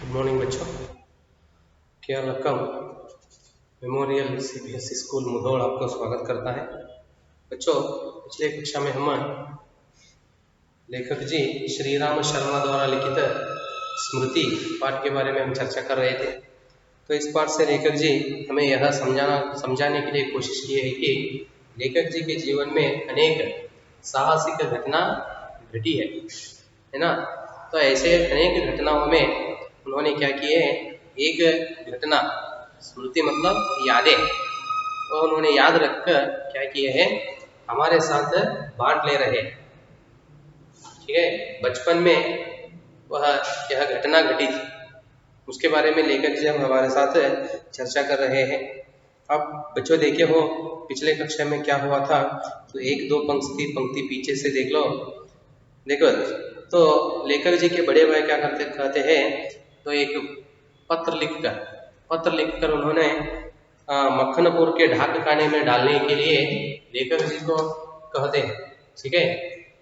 Good morning बच्चों। केयर लक्कम मेमोरियल सीबीएसई स्कूल मुधोल आपको स्वागत करता है। बच्चों, पिछले कक्षा में हम लेखक जी श्री राम शर्मा द्वारा लिखित स्मृति पाठ के बारे में हम चर्चा कर रहे थे। तो इस पाठ से लेखक जी हमें यह समझाने के लिए कोशिश की है कि लेखक जी के जीवन में अनेक साहसिक घटना घटी है ना। तो ऐसे अनेक घटनाओं में उन्होंने क्या किए हैं, एक घटना स्मृति मतलब यादें, तो उन्होंने याद रखकर क्या किए हैं, हमारे साथ बांट ले रहे हैं। ठीक है, बचपन में वह यह घटना घटी थी, उसके बारे में लेखक जी हम हमारे साथ चर्चा कर रहे हैं। अब बच्चों देखे हो पिछले कक्षा में क्या हुआ था, तो एक दो पंक्ति पीछे से देख लो। देखो, तो लेखक जी के बड़े भाई क्या कहते हैं, तो एक पत्र लिखकर उन्होंने मक्खनपुर के ढाक खाने में डालने के लिए लेखक जी को कहते हैं। ठीक है,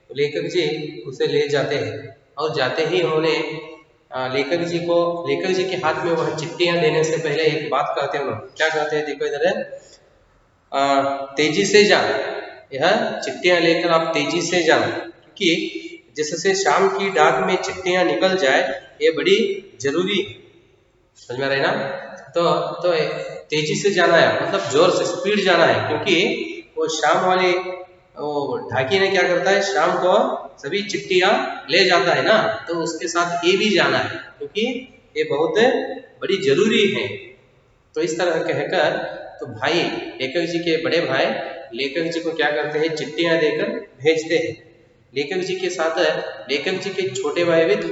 तो लेखक जी उसे ले जाते हैं और जाते ही उन्होंने लेखक जी के हाथ में वह चिट्ठियां देने से पहले एक बात कहते हैं। उन्होंने क्या कहते हैं, देखो इधर है, तेजी से जाना, यह चिट्ठियां लेकर आप तेजी से जाना, क्योंकि जिससे शाम की डाक में चिट्ठियां निकल जाए ये बड़ी जरूरी है। समझ में रहे ना। तो तेजी से जाना है, मतलब जोर से स्पीड जाना है, क्योंकि वो शाम वाले वो ढाकी ने क्या करता है, शाम को सभी चिट्ठियां ले जाता है ना, तो उसके साथ ये भी जाना है, क्योंकि ये बहुत बड़ी जरूरी है। तो इस तरह कहकर तो भाई लेखक जी के बड़े भाई लेखक जी को क्या करते हैं, चिट्ठियां देकर भेजते हैं। लेखक जी के साथ लेखक जी के छोटे भाई भी थे,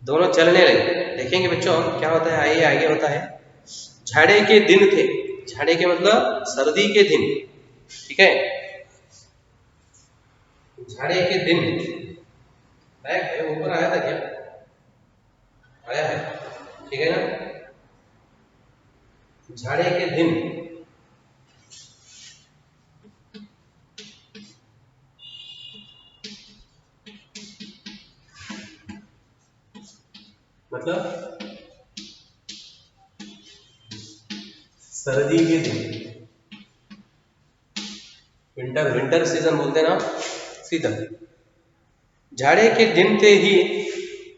दोनों चलने लगे। देखेंगे बच्चों क्या होता है, आइए आगे होता है। झाड़े के दिन थे, झाड़े के मतलब सर्दी के दिन। ठीक है, झाड़े के दिन है, ऊपर आया था क्या, आया है, ठीक है ना। झाड़े के दिन मतलब सर्दी के दिन, विंटर सीजन बोलते ना सीधा। झाड़े के दिन थे ही,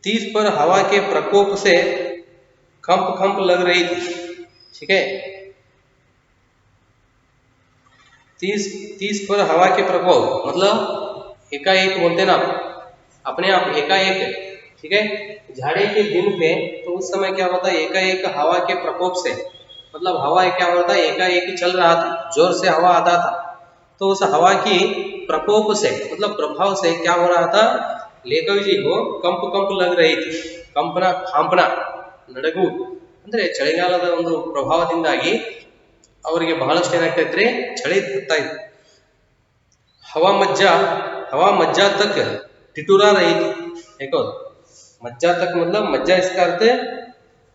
तीस पर हवा के प्रकोप से कंप लग रही थी। ठीक है, तीस पर हवा के प्रकोप मतलब एकाएक बोलते ना, अपने आप एकाएक। ठीक है, झाड़े के दिन थे तो उस समय क्या होता है, एकाएक हवा के प्रकोप से, मतलब हवा क्या होता है, एकाएक चल रहा था, जोर से हवा आता था, तो उस हवा की प्रकोप से मतलब प्रभाव से क्या हो रहा था, लेखक जी को कंप लग रही थी। ಕಾಂಪನ ನಡುಗು ಅಂದ್ರೆ ಚಳಿಗಾಲದ ಒಂದು ಪ್ರಭಾವದಿಂದಾಗಿ ಅವರಿಗೆ ಬಹಳಷ್ಟು ಏನಾಗ್ತೈತ್ರಿ, ಚಳಿ ಬರ್ತಾ ಇತ್ತು। हवा मज्जा तक टिटुरा रही थी। देखो मज्जा तक मतलब मज्जा इसका अर्थ है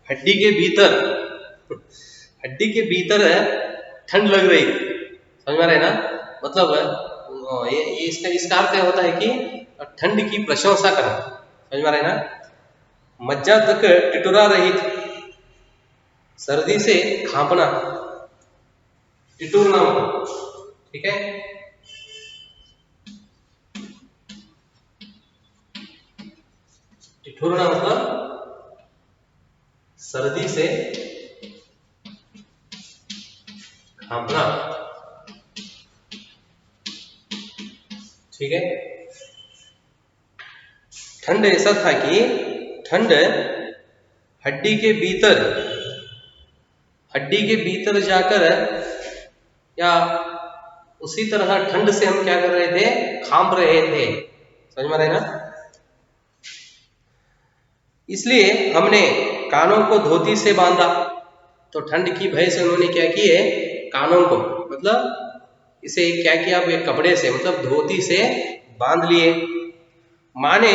हड्डी के भीतर ठंड लग रही थी। समझ में रहे ना, मतलब ये इसका अर्थ होता है कि ठंड की प्रशंसा करना। समझ में रहे ना, मज्जा तक टिटुरा रही थी, सर्दी से खांपना, टिटुरना। ठीक है, टिटुरना मतलब सर्दी से खांपना। ठीक है, ठंड ऐसा था कि ठंड हड्डी के भीतर जाकर, या उसी तरह ठंड से हम क्या कर रहे थे, खांप रहे थे। समझ में रहे ना। इसलिए हमने कानों को धोती से बांधा, तो ठंड की भय से उन्होंने क्या किए, कानों को मतलब इसे क्या किया, एक कपड़े से मतलब धोती से बांध लिए। माँ ने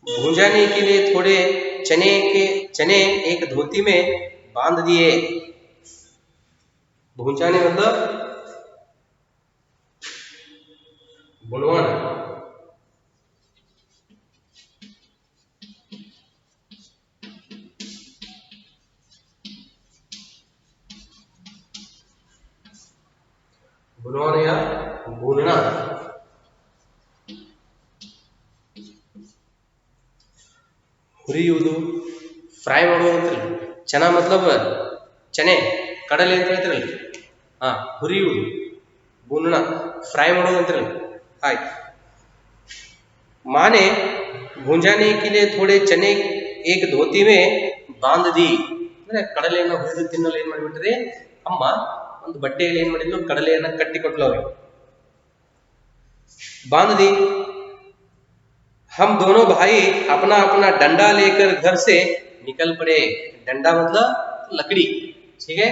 भूंजाने के लिए थोड़े चने एक धोती में बांध दिए। भूंजाने मतलब बुनवाना। भुनौना या भूनना। ಹುರಿಯುವುದು, ಫ್ರೈ ಮಾಡೋದು ಅಂತಿರಲ್ಲ, ಚೆನ್ನ ಮತ್ಲಬ್ ಚನೆ ಕಡಲೆ ಅಂತ ಹೇಳ್ತಿರಲ್ಲ, ಹುರಿಯುವುದು, ಭೂನನ ಫ್ರೈ ಮಾಡೋದು ಅಂತಿರಲ್ಲ, ಹಾಗೆ। माँ ने भुंजाने के लिए थोड़े चने एक धोती में बांध दी, ಅಂದ್ರೆ ಕಡಲೆಯನ್ನು ಹುರಿದು ತಿನ್ನಲು ಏನ್ ಮಾಡಿಬಿಟ್ರೆ ಅಮ್ಮ ಒಂದು ಬಟ್ಟೆಯಲ್ಲಿ ಏನ್ ಮಾಡಿದ್ಲು, ಕಡಲೆಯನ್ನ ಕಟ್ಟಿ ಕೊಟ್ಲು ಅವ್ರಿಗೆ। बांध दी। हम दोनों भाई अपना अपना डंडा लेकर घर से निकल पड़े। डंडा मतलब लकड़ी, ठीक है,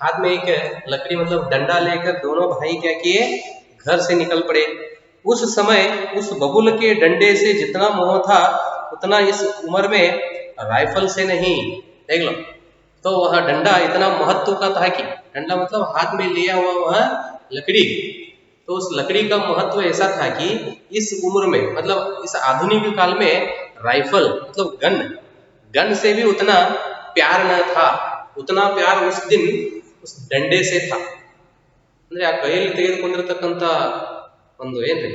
हाथ में एक लकड़ी मतलब डंडा लेकर दोनों भाई क्या किए, घर से निकल पड़े। उस समय उस बबुल के डंडे से जितना मोह था उतना इस उम्र में राइफल से नहीं। देख लो, तो वह डंडा इतना महत्व का था कि, डंडा मतलब हाथ में लिया हुआ वह लकड़ी, तो उस लकड़ी का महत्व ऐसा था कि इस उम्र में मतलब इस आधुनिक काल में राइफल मतलब गन से भी उतना प्यार न था, उतना प्यार उस दिन उस डंडे से था। ಅಂದ್ರೆ ಆ ಕೈಯಲ್ಲಿ ತೆಗೆದುಕೊಂಡಿರತಕ್ಕಂತ ಒಂದು ಏನ್ರಿ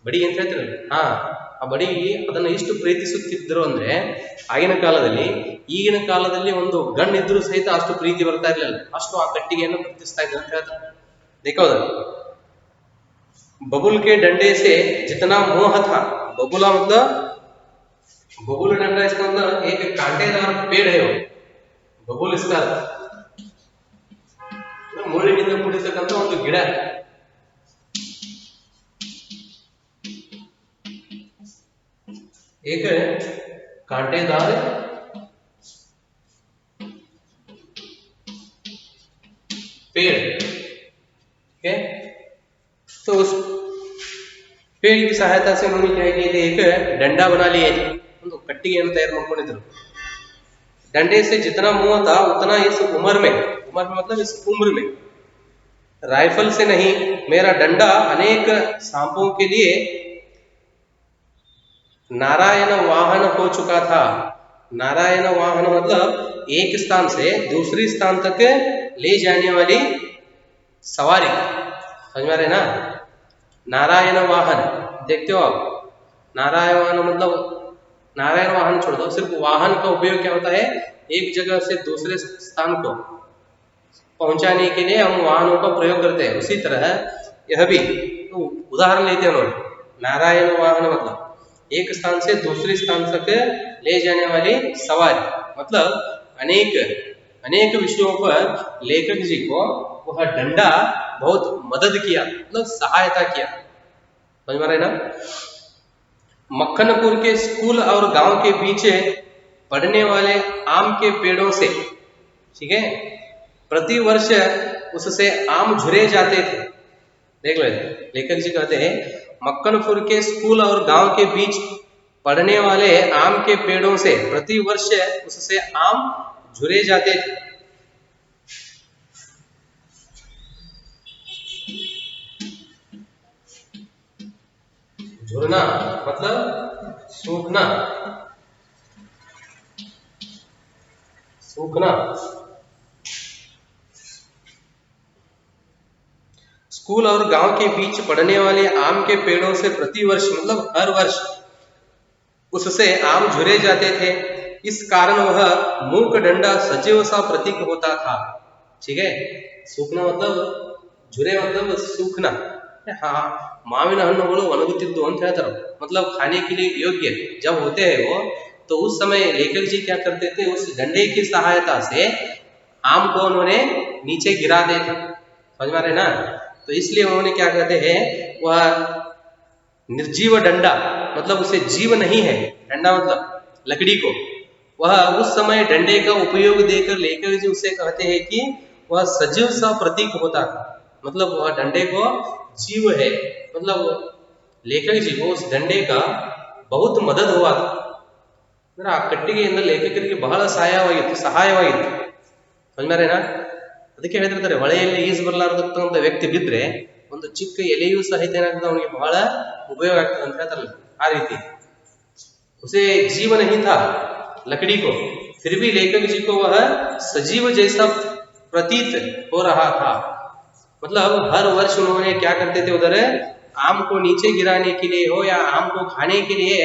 ಬಡಿ ಅಂತ ಹೇಳ್ತಿರಲ್ಲ, ಆ ಬಡಿ ಅದನ್ನ ಎಷ್ಟು ಪ್ರೀತಿಸುತ್ತಿದ್ರು ಅಂದ್ರೆ ಆಗಿನ ಕಾಲದಲ್ಲಿ, ಈಗಿನ ಕಾಲದಲ್ಲಿ ಒಂದು ಗನ್ ಇದ್ರೂ ಸಹಿತ ಅಷ್ಟು ಪ್ರೀತಿ ಬರ್ತಾ ಇರ್ಲಿಲ್ಲ, ಅಷ್ಟು ಆ ಕಟ್ಟಿಗೆಯನ್ನು ಪ್ರೀತಿಸ್ತಾ ಇದ್ರು ಅಂತ ಹೇಳ್ತಾರೆ। देखोदा बबुल के डंडे से जितना मोह था, बबुला मतलब बबुल डंडा इसका मतलब एक कांटेदार पेड़ है वो, बबुल इसका ಮುಳ್ಳಿನಿಂದ ಕೂಡಿರ್ತಕ್ಕಂಥ ಒಂದು ಗಿಡ, एक कांटेदार पेड़, ठीक है। तो उस पेड़ की सहायता से उन्होंने क्या किया, एक डंडा बना लिए, ಒಂದು ಕಟ್ಟಿಗೆಯನ್ನು ತಯಾರು ಮಾಡ್ಕೊಂಡಿದ್ರು। डंडे से जितना मुंह था उतना इस उम्र में मतलब इस उम्र में, राइफल से नहीं, मेरा डंडा अनेक सांपों के लिए नारायण वाहन हो चुका था। नारायण वाहन मतलब एक स्थान से दूसरी स्थान तक ले जाने वाली सवारी, समझ में आ रहे ना। नारायण वाहन देखते हो आप, नारायण वाहन मतलब नारायण वाहन छोड़ दो, सिर्फ वाहन का उपयोग क्या होता है, एक जगह से दूसरे स्थान को पहुंचाने के लिए हम वाहनों का प्रयोग करते हैं। उसी तरह यह भी तो उदाहरण लेते हैं, नारायण वाहन मतलब एक स्थान से दूसरे स्थान तक ले जाने वाली सवारी, मतलब अनेक विषयों पर लेखक जी को वह डंडा बहुत मदद किया, मतलब सहायता किया, समझ में आ रहे ना। मक्खनपुर के स्कूल और गांव के बीच पड़ने वाले आम के पेड़ों से, ठीक है, प्रति वर्ष उससे आम झुरे जाते थे। देख लो, लेखक जी कहते हैं मक्खनपुर के स्कूल और गांव के बीच पड़ने वाले आम के पेड़ों से प्रति वर्ष उससे आम झुरे जाते थे। झुरना मतलब सूखना, सूखना। स्कूल और गांव के बीच पड़ने वाले आम के पेड़ों से प्रति वर्ष मतलब हर वर्ष उससे आम झुरे जाते थे। इस कारण वह मूक डंडा सजीव सा प्रतीक होता था, ठीक है। सूखना मतलब झुरे मतलब सूखना, हाँ, माविन हಣ್ಣುಗಳು ಒಣಗುತ್ತಿದ್ದು ಅಂತ ಹೇಳ್ತಾರೆ, मतलब खाने के लिए योग्य जब होते हैं वो, तो उस समय लेखक जी क्या करते थे, उस डंडे की सहायता से आम को उन्होंने नीचे गिराते थे, समझ में आ रहे ना। तो इसलिए उन्होंने क्या कहते हैं, वह निर्जीव डंडा मतलब उसे जीव नहीं है, डंडा मतलब लकड़ी को, वह उस समय डंडे का उपयोग देकर लेखक जी उसे कहते हैं कि वह सजीव सा प्रतीक होता था, मतलब वह डंडे को जीव है, मतलब लेखक जी को उस डंडे का बहुत मदद हुआ था, ಅಂದ್ರೆ ಆ ಕಟ್ಟಿಗೆಯಿಂದ ಲೇಖಕರಿಗೆ ಬಹಳ ಸಹಾಯವಾಗಿತ್ತು, समझ में आ रहे ना। ಅದಕ್ಕೆ ಹೇಳ್ತಿರ್ತಾರೆ, ಹೊಳೆಯಲ್ಲಿ ಈಜು ಬರಲಾರದಂತ ವ್ಯಕ್ತಿ ಬಿದ್ರೆ ಒಂದು ಚಿಕ್ಕ ಎಲೆಯೂ ಸಹಿತ ಏನಾಗ್ತದೆ ಅವನಿಗೆ ಬಹಳ ಉಪಯೋಗ ಆಗ್ತದೆ ಅಂತ ಹೇಳ್ತಾರಲ್ಲ, ಆ ರೀತಿ उसे जीव नहीं था लकड़ी को, फिर भी लेखक जी को वह सजीव जैसा प्रतीत हो रहा था। मतलब हर वर्ष उन्होंने क्या करते थे उधर आम को नीचे गिराने के लिए हो या आम को खाने के लिए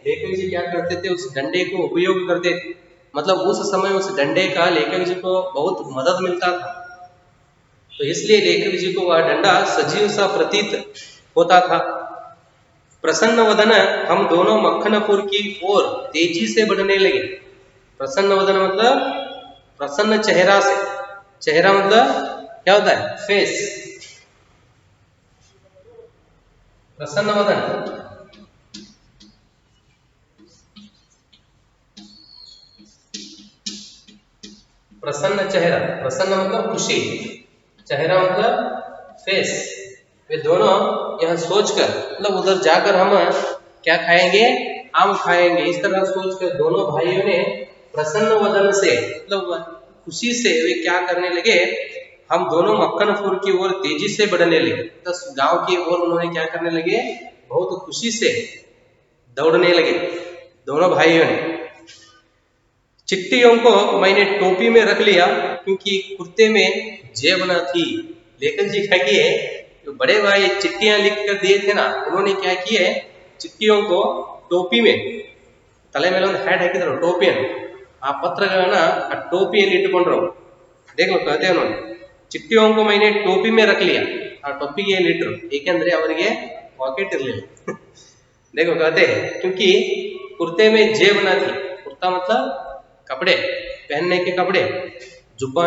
लेखक जी क्या करते थे, उस डंडे को उपयोग करते थे। मतलब उस समय उस डंडे का लेखक जी को बहुत मदद मिलता था, तो इसलिए लेखक जी को वह डंडा सजीव सा प्रतीत होता था। प्रसन्न वदन हम दोनों मक्खनपुर की ओर तेजी से बढ़ने लगे। प्रसन्न वदन मतलब प्रसन्न चेहरा से, चेहरा मतलब क्या होता है, फेस। प्रसन्न वदन, प्रसन्न चेहरा, प्रसन्न मतलब खुशी, चेहरा मतलब फेस। वे दोनों यह सोचकर, मतलब उधर जाकर हम क्या खाएंगे, आम खाएंगे, इस तरह सोचकर दोनों भाइयों ने प्रसन्न वदन से, मतलब खुशी से वे क्या करने लगे, हम दोनों मक्खनपुर की ओर तेजी से बढ़ने लगे। तो गांव की ओर उन्होंने क्या करने लगे, बहुत खुशी से दौड़ने लगे दोनों भाइयों ने। चिट्ठियों को मैंने टोपी में रख लिया क्योंकि कुर्ते में जेब न थी। लेखक जी क्या किए, जो बड़े भाई चिट्ठियां लिख कर दिए थे ना, उन्होंने क्या किए, चिट्ठियों को टोपी में, तले में हैड है किधर टोपी आ पत्र टोपी इट्टुकोंड्रो, देख लो कहते हैं उन्होंने, चिट्ठियों को मैंने टोपी में रख लिया, आ टोपी लिट्ರು ಏಕೆಂದ್ರೆ ಅವರಿಗೆ ಪಾಕೆಟ್ ಇರಲಿಲ್ಲ। देखो कहते हैं क्योंकि कुर्ते में जेब न थी, कुर्ता मतलब कपड़े, पहनने के कपड़े, जुब्बा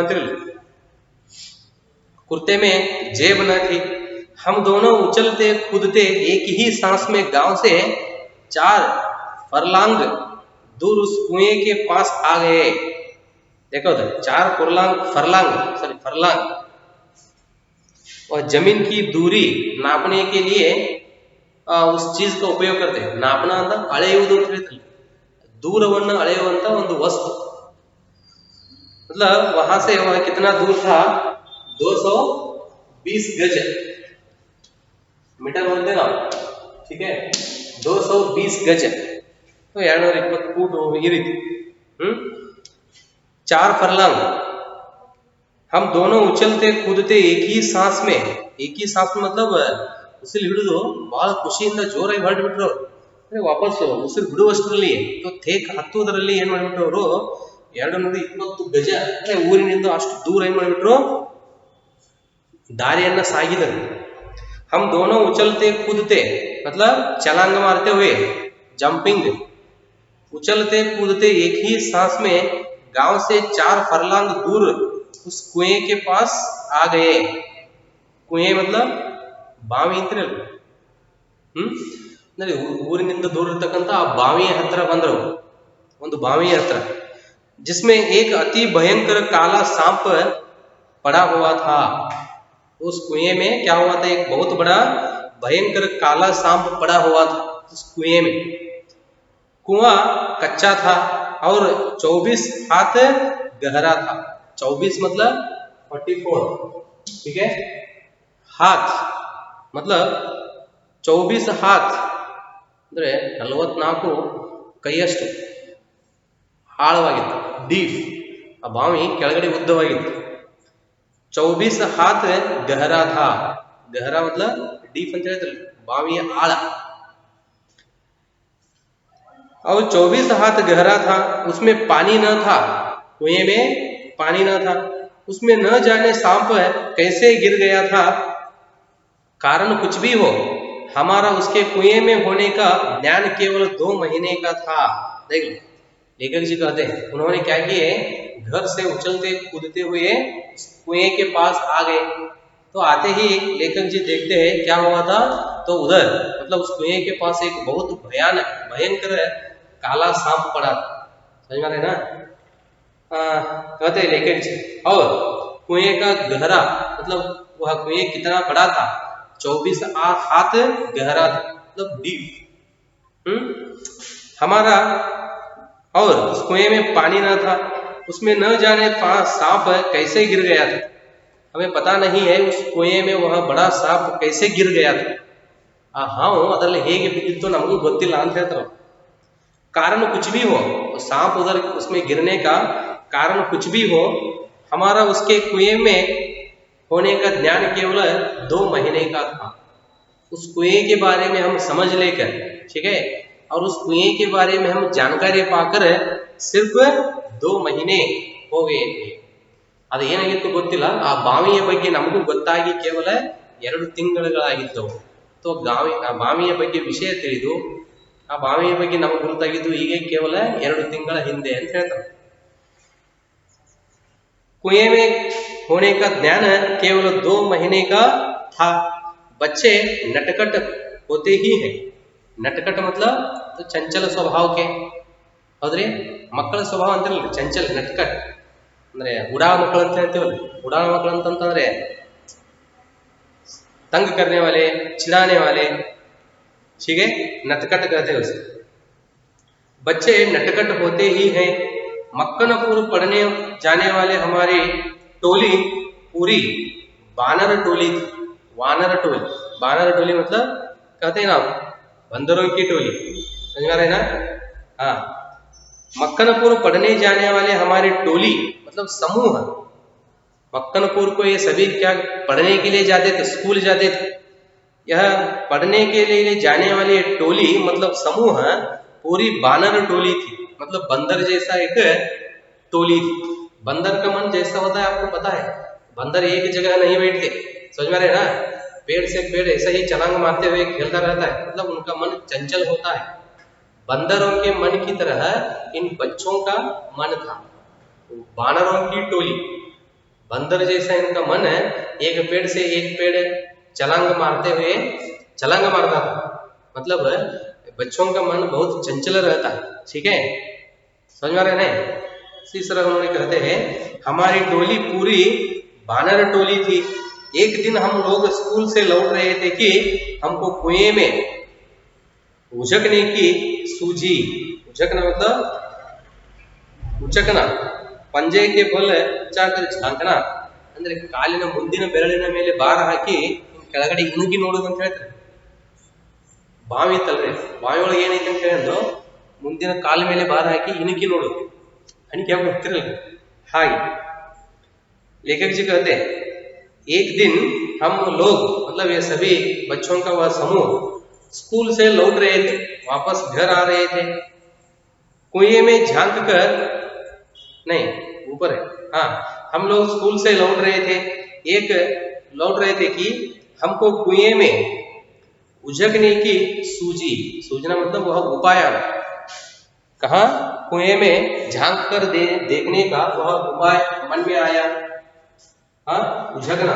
कुर्ते में जेब न थी। हम दोनों उछलते कूदते एक ही सांस में गांव से 4 फरलांग दूर उस कुएं के पास आ गए। देखो तो 4 फरलांग और जमीन की दूरी नापने के लिए उस चीज का उपयोग करते हैं। नापना अंत अಳೆಯುವುದು ಅಂತ ಹೇಳ್ತಾರೆ, दूरವನ್ನು ಅಳೆಯುವಂತ ಒಂದು वस्तु। मतलब वहां से वह कितना दूर था, 220 गज मीटर बोलते ना, ठीक है, 220 गज तो 220 फूट ಈ ರೀತಿ 4 फरलांग। हम दोनों उछलते कूदते एक ही सांस में, एक ही सांस में मतलब उसिರು ಹಿಡಿದು ಬಹಳ ಖುಷಿಯಿಂದ ಜೋರಾಗಿ ಹೊರಟುಬಿಟ್ರು ಅವರು। ವಾಪಸ್ ಉಸಿರು ಬಿಡುವಷ್ಟರಲ್ಲಿ तो ಥೇಕ್ ಹತ್ತುವುದರಲ್ಲಿ ಏನ್ ಮಾಡಿಬಿಟ್ರು ಅವರು, 220 ಗಜ ಊರಿನಿಂದ ಅಷ್ಟು ದೂರ ಏನ್ ಮಾಡಿಬಿಟ್ರು, दारियನ್ನ सागिದರು। हम दोनों उछलते कूदते मतलब छलांग मारते हुए, जंपिंग, उछलते कूदते एक ही सांस में गांव से 4 फरलांग दूर उस कुएं के पास आ गए। कुएं मतलब ಬಾವಿ ಅಂತಿರಲ್ಲ, ಅಂದ್ರೆ ಊರಿನಿಂದ ದೂರ ಇರತಕ್ಕಂತ ಆ ಬಾವಿಯ ಹತ್ರ ಬಂದ್ರು, ಒಂದು ಬಾವಿಯ ಹತ್ರ। जिसमें एक अति भयंकर काला सांप पड़ा हुआ था। उस कुएं में क्या हुआ था, एक बहुत बड़ा भयंकर काला सांप पड़ा हुआ था उस कुएं में। कुआं कच्चा था और 24 हाथ गहरा था। 24 मतलब 44, ठीक है, हाथ मतलब 24 हाथ ಅಂದ್ರೆ 44 ಕೈಯಷ್ಟು ಆಳವಾಗಿತ್ತು, ಡೀಪ್, ಆ ಬಾವಿ ಕೆಳಗಡೆ ಉದ್ದವಾಗಿತ್ತು। 24 हाथ गहरा था, गहरा मतलब डीप ಅಂತ ಹೇಳಿದ್ರೆ ಬಾವಿಯ ಆಳ। और 24 हाथ गहरा था, उसमें पानी न था, कुएं में पानी न था। उसमें न जाने सांप कैसे गिर गया था, कारण कुछ भी हो, हमारा उसके कुएं में होने का ज्ञान केवल 2 महीने का था। देख लो लेखक जी कहते हैं उन्होंने क्या किए, घर से उछलते कूदते हुए कुएं के पास आ गए। तो आते ही लेखक जी देखते हैं क्या हुआ था, तो उधर मतलब उस कुएं के पास एक बहुत भयानक भयंकर काला सांप पड़ा था। समझ में आ रहा है ना। कहते हैं लेखक जी, और कुएं का गहरा मतलब वह कुएं कितना बड़ा था, 24 हाथ गहरा था मतलब डीप। हमारा और उस कुएं में पानी न था, उसमें न जाने सांप कैसे गिर गया था। हमें पता नहीं है उस कुएं में वह बड़ा सांप कैसे गिर गया था। हाँ ಅದರಲ್ಲಿ ಹೇಗೆ ಬಿದ್ದಿತ್ತು ನಮಗೂ ಗೊತ್ತಿಲ್ಲ ಅಂತ ಹೇಳ್ತಾರೆ। कारण कुछ भी हो, सांप उधर उसमें गिरने का कारण कुछ भी हो, हमारा उसके कुएं में होने का ज्ञान केवल 2 महीने का था। उस कुएं के बारे में हम समझ लेकर, ठीक है, और उस कुएं के बारे में हम जानकारी पाकर सिर्फ 2 ಮಹಿನೆ हो गए थे। ಅದು ಏನಾಗಿತ್ತು ಗೊತ್ತಿಲ್ಲ, ಆ ಬಾವಿಯ ಬಗ್ಗೆ ನಮಗೂ ಗೊತ್ತಾಗಿ ಕೇವಲ 2 ತಿಂಗಳುಗಳಾಗಿದ್ದವು. ಆ ಬಾವಿಯ ಬಗ್ಗೆ ವಿಷಯ ತಿಳಿದು ಆ ಬಾವಿಯ ಬಗ್ಗೆ ನಮಗೆ ಗೊತ್ತಾಗಿದ್ದು ಹೀಗೆ ಕೇವಲ 2 ತಿಂಗಳ ಹಿಂದೆ ಅಂತ ಹೇಳ್ತಾರೆ. कुएं में होने का ज्ञान केवल 2 महीने का था। बच्चे नटखट होते ही हैं। नटखट मतलब तो चंचल स्वभाव के, हौद्री ಮಕ್ಕಳ ಸ್ವಭಾವ ಅಂತಿರಲ್ಲ, ಚಂಚಲ್ ನಟ್ಕಟ್ ಅಂದ್ರೆ ಉಡಾ ಮಕ್ಕಳು ಅಂತ ಹೇಳ್ತೀವಲ್ಲ. ಉಡಾ ಮಕ್ಕಳು ಅಂತಂದ್ರೆ तंग करने वाले, चिढ़ाने वाले, ठीक है, नटखट कहते हैं उसे। बच्चे नटखट होते ही हैं। मक्कनपुर पढ़ने जाने वाले हमारी टोली पूरी बानर टोली थी। वानर टोली, बानर टोली मतलब कहते हैं ना बंदरों की टोली, समझ में आ रहे हैं ना? हाँ, मक्कनपुर पढ़ने जाने वाले हमारी टोली मतलब समूह। मक्कनपुर को ये सभी क्या पढ़ने के लिए जाते थे, स्कूल जाते थे। यह पढ़ने के लिए जाने वाली टोली मतलब समूह पूरी बानर टोली थी, मतलब बंदर जैसा एक टोली थी। बंदर का मन जैसा होता है आपको पता है, बंदर एक जगह नहीं बैठते, समझ में आ रहे ना? पेड़ से पेड़ ऐसा ही छलांग मारते हुए खेलता रहता है, मतलब उनका मन चंचल होता है। बंदरों के मन की तरह इन बच्चों का मन था। बानरों की टोली, बंदर जैसा इनका मन है, एक पेड़ से एक पेड़ छलांग मारते हुए छलांग मारता था, मतलब बच्चों का मन बहुत चंचल रहता है, ठीक है, समझ में आ रहे हैं? इसी तरह उन्होंने कहते हैं हमारी टोली पूरी बानर टोली थी। एक दिन हम लोग स्कूल से लौट रहे थे कि हमको कुएं में उझकने की सूझी। उझकना मतलब उचकना, पंजे के बल ಚಾಕರ್ ಝಾಂಕನ ಅಂದ್ರೆ ಕಾಲಿನ ಮುಂದಿನ ಬೆರಳಿನ ಮೇಲೆ ಭಾರ ಹಾಕಿ ಕೆಳಗಡೆ ಇಣುಕಿ ನೋಡೋದು ಅಂತ ಹೇಳ್ತಾರೆ. ಬಾವಿ ಇತ್ತಲ್ರಿ, ಬಾವಿ ಒಳಗೆ ಏನೈತೆ ಅಂತ ಹೇಳಿದ್ರು ಮುಂದಿನ ಕಾಲ ಮೇಲೆ ಭಾರ ಹಾಕಿ ಇಣುಕಿ ನೋಡೋದು, ಹಣಿಕೆ ಯಾವಾಗ ಹೋಗ್ತಿರಲ್ಲ ಹಾಗೆ. लेखक जी कहते हैं एक दिन हम लोग मतलब ये सभी बच्चों का वह समूह स्कूल से लौट रहे थे, वापस घर आ रहे थे। कुएं में झांक कर, नहीं ऊपर है, हाँ, हम लोग स्कूल से लौट रहे थे, लौट रहे थे कि हमको कुएं में उझकने की सूझी। सूझना मतलब वह उपाय आना, कहा कुएं में झांक कर देखने का वह उपाय मन में आया। हाँ, उझकना,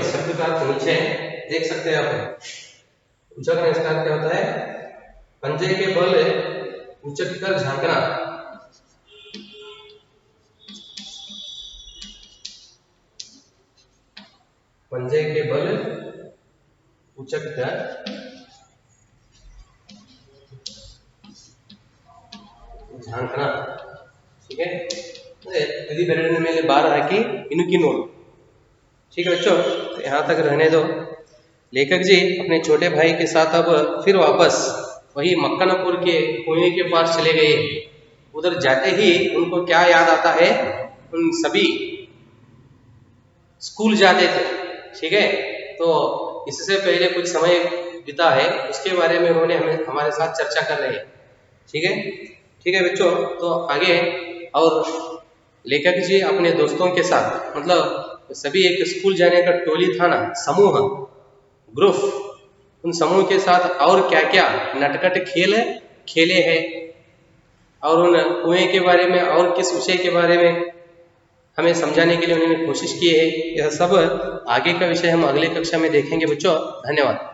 शब्द का नीचे देख सकते हैं आप। उझकना इसका क्या होता है? पंजे के बल उचक कर झांकना। पंजे के बल उचक कर झांकना, ठीक है, यदि बेरಳಿನ ಮೇಲೆ ಬಾರ ಹಾಕಿ ಇಣುಕಿ ನೋಡು। ठीक है बच्चों, तो यहाँ तक रहने दो। लेखक जी अपने छोटे भाई के साथ अब फिर वापस वही मक्कनपुर के कुएं के पास चले गए। उधर जाते ही उनको क्या याद आता है, उन सभी स्कूल जाते थे, ठीक है, तो इससे पहले कुछ समय बीता है उसके बारे में उन्होंने हमारे साथ चर्चा कर रहे हैं, ठीक है। ठीक है बच्चों, तो आगे और लेखक जी अपने दोस्तों के साथ मतलब सभी एक स्कूल जाने का टोली था ना, समूह, ग्रुप, उन समूह के साथ और क्या क्या नटखट खेल खेले हैं और उन कुएं के बारे में और किस विषय के बारे में हमें समझाने के लिए उन्होंने कोशिश की है। यह सब आगे का विषय हम अगले कक्षा में देखेंगे बच्चों। धन्यवाद।